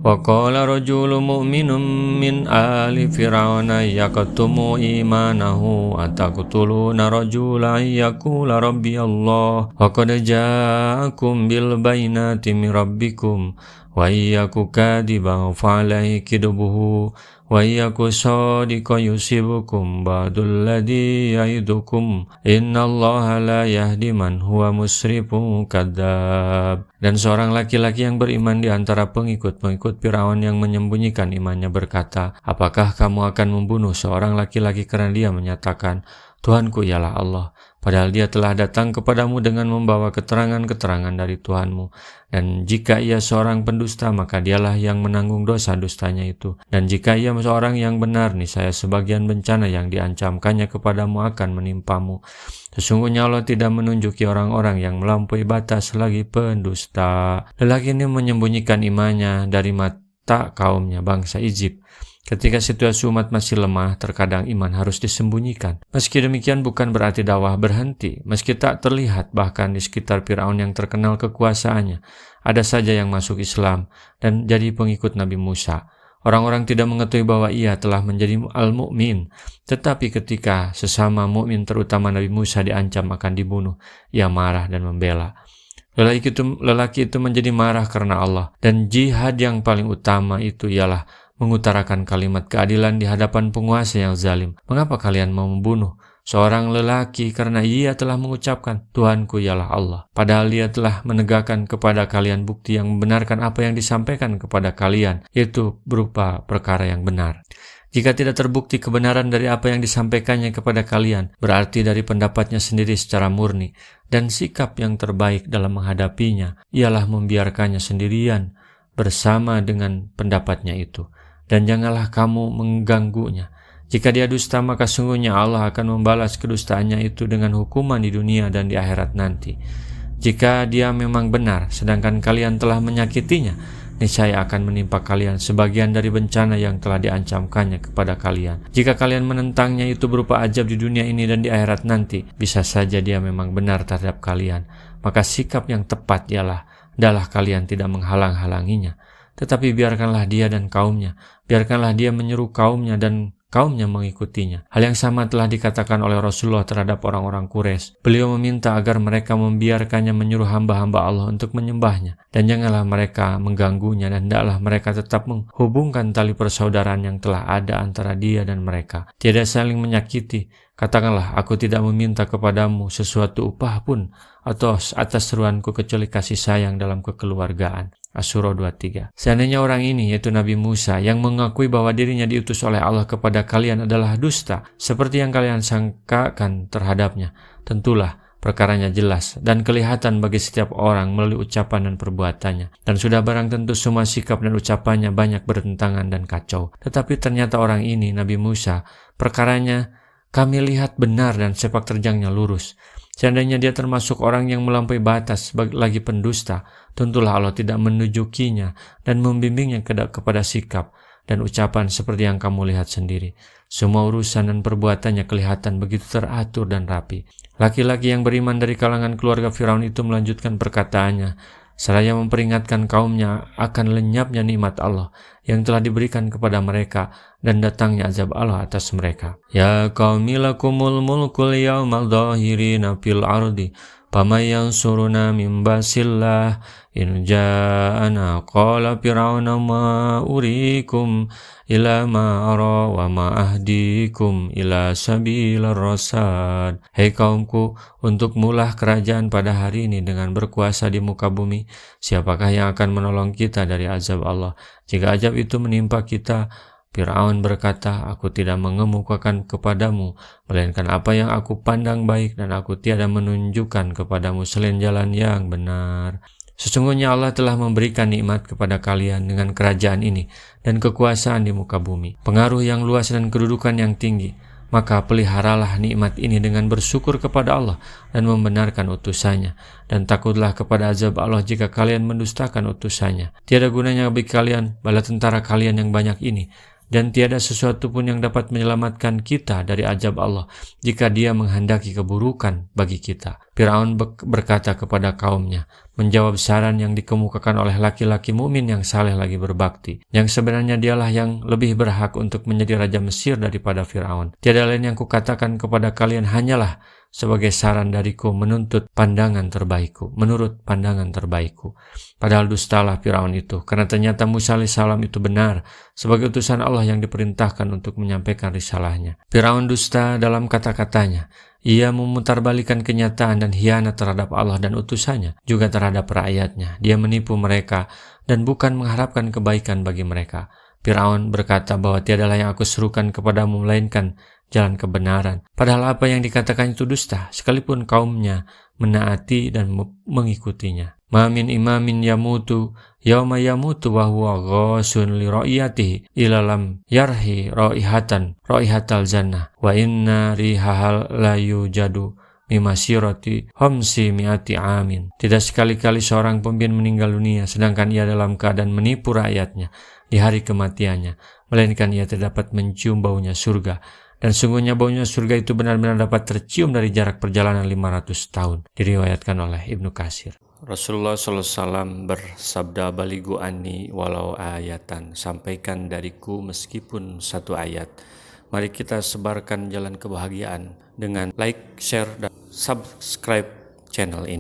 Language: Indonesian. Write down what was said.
Wa qala rajulun mu'minun min ali fir'auna yaqtumu imanahu ataqtuluna rajulan yaqula rabbi Allah wa qad ja'akum bil bayyinati min rabbikum wa iyyaku kadiban fa alayhi kidbuhu wa iyyaku sadiqan yusibukum ba'dul ladzi ya'idukum innallaha la yahdi man huwa musrifun kadzdzab. Dan seorang laki-laki yang beriman di antara pengikut-pengikut Firaun yang menyembunyikan imannya berkata, apakah kamu akan membunuh seorang laki-laki karena dia menyatakan, Tuhanku ialah Allah, padahal dia telah datang kepadamu dengan membawa keterangan-keterangan dari Tuhanmu. Dan jika ia seorang pendusta, maka dialah yang menanggung dosa dustanya itu. Dan jika ia seorang yang benar, niscaya sebagian bencana yang diancamkannya kepadamu akan menimpamu. Sesungguhnya Allah tidak menunjuki orang-orang yang melampaui batas lagi pendusta. Lelaki ini menyembunyikan imannya dari mata kaumnya, bangsa Egypt. Ketika situasi umat masih lemah, terkadang iman harus disembunyikan. Meski demikian bukan berarti dakwah berhenti. Meski tak terlihat, bahkan di sekitar Firaun yang terkenal kekuasaannya, ada saja yang masuk Islam dan jadi pengikut Nabi Musa. Orang-orang tidak mengetahui bahwa ia telah menjadi al-mu'min. Tetapi ketika sesama mukmin terutama Nabi Musa diancam akan dibunuh, ia marah dan membela. Lelaki itu menjadi marah karena Allah. Dan jihad yang paling utama itu ialah mengutarakan kalimat keadilan di hadapan penguasa yang zalim. Mengapa kalian mau membunuh seorang lelaki karena ia telah mengucapkan Tuhanku ialah Allah, padahal dia telah menegakkan kepada kalian bukti yang membenarkan apa yang disampaikan kepada kalian, yaitu berupa perkara yang benar. Jika tidak terbukti kebenaran dari apa yang disampaikannya kepada kalian, berarti dari pendapatnya sendiri secara murni, dan sikap yang terbaik dalam menghadapinya ialah membiarkannya sendirian bersama dengan pendapatnya itu. Dan janganlah kamu mengganggunya. Jika dia dusta, maka sungguhnya Allah akan membalas kedustaannya itu dengan hukuman di dunia dan di akhirat nanti. Jika dia memang benar, sedangkan kalian telah menyakitinya, niscaya akan menimpa kalian sebagian dari bencana yang telah diancamkannya kepada kalian. Jika kalian menentangnya itu berupa ajab di dunia ini dan di akhirat nanti, bisa saja dia memang benar terhadap kalian. Maka sikap yang tepat ialah, hendaklah kalian tidak menghalang-halanginya. Tetapi biarkanlah dia dan kaumnya, biarkanlah dia menyeru kaumnya dan kaumnya mengikutinya. Hal yang sama telah dikatakan oleh Rasulullah terhadap orang-orang Quraisy. Beliau meminta agar mereka membiarkannya menyuruh hamba-hamba Allah untuk menyembahnya. Dan janganlah mereka mengganggunya dan hendaklah mereka tetap menghubungkan tali persaudaraan yang telah ada antara dia dan mereka. Tiada saling menyakiti. Katakanlah, aku tidak meminta kepadamu sesuatu upah pun atau atas seruanku kecuali kasih sayang dalam kekeluargaan. Asy-Syura 23. Seandainya orang ini, yaitu Nabi Musa, yang mengakui bahwa dirinya diutus oleh Allah kepada kalian adalah dusta, seperti yang kalian sangkakan terhadapnya, tentulah perkaranya jelas dan kelihatan bagi setiap orang melalui ucapan dan perbuatannya. Dan sudah barang tentu semua sikap dan ucapannya banyak bertentangan dan kacau. Tetapi ternyata orang ini, Nabi Musa, perkaranya kami lihat benar dan sepak terjangnya lurus. Seandainya dia termasuk orang yang melampaui batas lagi pendusta, tentulah Allah tidak menunjukinya dan membimbingnya kepada sikap dan ucapan seperti yang kamu lihat sendiri. Semua urusan dan perbuatannya kelihatan begitu teratur dan rapi. Laki-laki yang beriman dari kalangan keluarga Firaun itu melanjutkan perkataannya, seraya memperingatkan kaumnya akan lenyapnya nikmat Allah yang telah diberikan kepada mereka dan datangnya azab Allah atas mereka. Ya qaumi lakumul mulkul yawmal dhahirina fil ardi faman yansuruna min basillah in ja'ana qala fir'auna ma urikum ila ma ara wa ma ahdikum ila sabilar rasad. Hei kaumku, untuk mulah kerajaan pada hari ini dengan berkuasa di muka bumi, siapakah yang akan menolong kita dari azab Allah jika azab itu menimpa kita? Fir'aun berkata, aku tidak mengemukakan kepadamu melainkan apa yang aku pandang baik, dan aku tiada menunjukkan kepadamu selain jalan yang benar. Sesungguhnya Allah telah memberikan nikmat kepada kalian dengan kerajaan ini dan kekuasaan di muka bumi, pengaruh yang luas dan kedudukan yang tinggi. Maka peliharalah nikmat ini dengan bersyukur kepada Allah dan membenarkan utusannya, dan takutlah kepada azab Allah jika kalian mendustakan utusannya. Tiada gunanya bagi kalian bala tentara kalian yang banyak ini, dan tiada sesuatu pun yang dapat menyelamatkan kita dari azab Allah jika dia menghendaki keburukan bagi kita. Firaun berkata kepada kaumnya, menjawab saran yang dikemukakan oleh laki-laki mukmin yang saleh lagi berbakti, yang sebenarnya dialah yang lebih berhak untuk menjadi raja Mesir daripada Firaun. Tiada lain yang kukatakan kepada kalian hanyalah sebagai saran dariku menurut pandangan terbaikku. Padahal dustalah Firaun itu, karena ternyata Musa alaihissalam itu benar sebagai utusan Allah yang diperintahkan untuk menyampaikan risalahnya. Firaun dusta dalam kata-katanya. Ia memutarbalikan kenyataan dan hianat terhadap Allah dan utusannya, juga terhadap rakyatnya. Dia menipu mereka dan bukan mengharapkan kebaikan bagi mereka. Firaun berkata bahwa tiadalah yang aku serukan kepadamu melainkan jalan kebenaran. Padahal apa yang dikatakan itu dusta, sekalipun kaumnya menaati dan mengikutinya. Ma min imamin yamutu yauma yamutu wa huwa ghasun li ra'iyatihi ila lam yarhi raihatal jannah wa inna rihahal la yujadu mimasirati homsi mi'ati amin. Tidak sekali-kali seorang pemimpin meninggal dunia sedangkan ia dalam keadaan menipu rakyatnya di hari kematiannya, melainkan ia terdapat mencium baunya surga. Dan sungguhnya baunya surga itu benar-benar dapat tercium dari jarak perjalanan 500 tahun. Diriwayatkan oleh Ibnu Katsir. Rasulullah SAW bersabda, baligu anni walau ayatan, sampaikan dariku meskipun satu ayat. Mari kita sebarkan jalan kebahagiaan dengan like, share, dan subscribe channel ini.